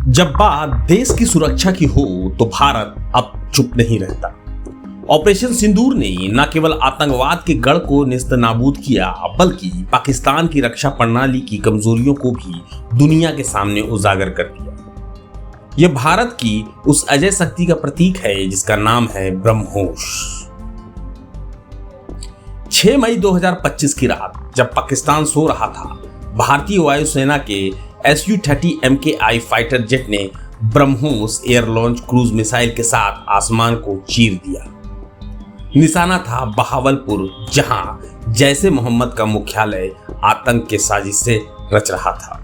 जब बात देश की सुरक्षा की हो तो भारत अब चुप नहीं रहता। ऑपरेशन सिंदूर ने न केवल आतंकवाद के गढ़ को नेस्तनाबूद किया बल्कि पाकिस्तान की रक्षा प्रणाली की कमजोरियों को भी दुनिया के सामने उजागर कर दिया। यह भारत की उस अजय शक्ति का प्रतीक है जिसका नाम है ब्रह्मोस। 6 मई 2025 की रात जब पाकिस्तान सो रहा था, भारतीय वायुसेना के Su-30 MKI फाइटर जेट ने BrahMos air launch cruise missile के साथ आसमान को चीर दिया। निशाना था बहावलपुर, जहां जैसे मोहम्मद का मुख्यालय आतंक के साजिश से रच रहा था।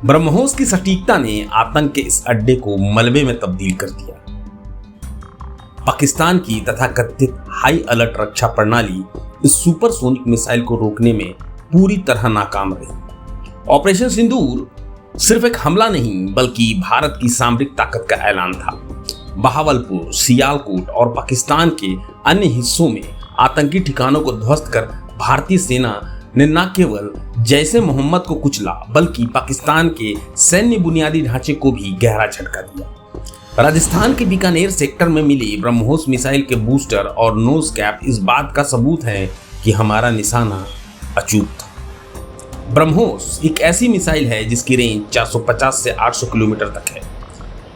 ब्रह्मोस की सटीकता ने आतंक के इस अड्डे को मलबे में तब्दील कर दिया। पाकिस्तान की तथाकथित हाई अलर्ट रक्षा प्रणाली इस सुपरसोनिक मिसाइल को रोकने में पूरी तरह नाकाम रही। ऑपरेशन सिंदूर सिर्फ एक हमला नहीं बल्कि भारत की सामरिक ताकत का ऐलान था। बहावलपुर, सियालकोट और पाकिस्तान के अन्य हिस्सों में आतंकी ठिकानों को ध्वस्त कर भारतीय सेना ने न केवल जैसे मोहम्मद को कुचला बल्कि पाकिस्तान के सैन्य बुनियादी ढांचे को भी गहरा झटका दिया। राजस्थान के बीकानेर सेक्टर में मिली ब्रह्मोस मिसाइल के बूस्टर और नोज कैप इस बात का सबूत है कि हमारा निशाना अचूक था। ब्रह्मोस एक ऐसी मिसाइल है जिसकी रेंज 450 से 800 किलोमीटर तक है।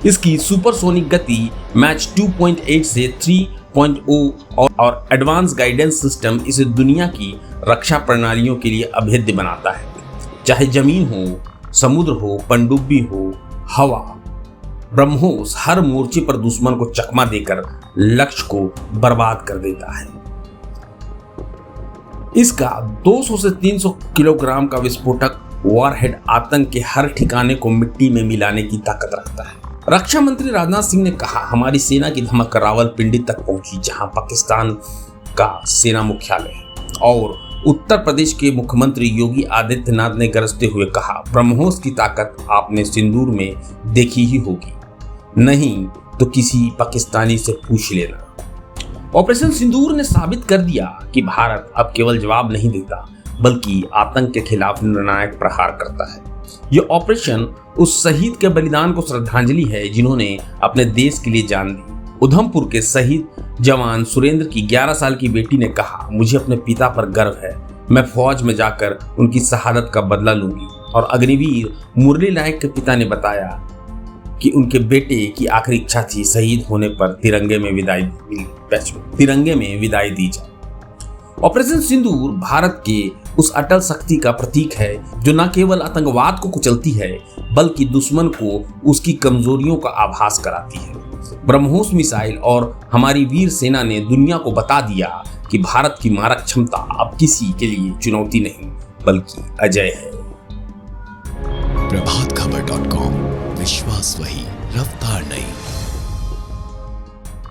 इसकी सुपरसोनिक गति मैच 2.8 से 3.0 और एडवांस गाइडेंस सिस्टम इसे दुनिया की रक्षा प्रणालियों के लिए अभेद्य बनाता है। चाहे जमीन हो, समुद्र हो, पनडुब्बी हो, हवा, ब्रह्मोस हर मोर्चे पर दुश्मन को चकमा देकर लक्ष्य को बर्बाद कर देता है। इसका 200 से 300 किलोग्राम का विस्फोटक वॉरहेड आतंक के हर ठिकाने को मिट्टी में मिलाने की ताकत रखता है। रक्षा मंत्री राजनाथ सिंह ने कहा, हमारी सेना की धमक रावलपिंडी तक पहुंची, जहां पाकिस्तान का सेना मुख्यालय है। और उत्तर प्रदेश के मुख्यमंत्री योगी आदित्यनाथ ने गरजते हुए कहा, ब्रह्मोस की ताकत आपने सिंदूर में देखी ही होगी, नहीं तो किसी पाकिस्तानी से पूछ लेना। ऑपरेशन सिंदूर ने साबित कर दिया कि भारत अब केवल जवाब नहीं देता बल्कि आतंक के खिलाफ निर्णायक प्रहार करता है। यह ऑपरेशन उस शहीद के बलिदान को श्रद्धांजलि है जिन्होंने अपने देश के लिए जान दी। उधमपुर के शहीद जवान सुरेंद्र की 11 साल की बेटी ने कहा, मुझे अपने पिता पर गर्व है, मैं फौज में जाकर उनकी शहादत का बदला लूंगी। और अग्निवीर मुरली नायक के पिता ने बताया कि उनके बेटे की आखिरी इच्छा थी शहीद होने पर तिरंगे में विदाई दी जाए। ऑपरेशन सिंदूर भारत के उस अटल शक्ति का प्रतीक है जो न केवल आतंकवाद को कुचलती है बल्कि दुश्मन को उसकी कमजोरियों का आभास कराती है। ब्रह्मोस मिसाइल और हमारी वीर सेना ने दुनिया को बता दिया कि भारत की मारक क्षमता अब किसी के लिए चुनौती नहीं बल्कि अजय है। प्रभातखबर.com, विश्वास वही, रफ्तार नहीं।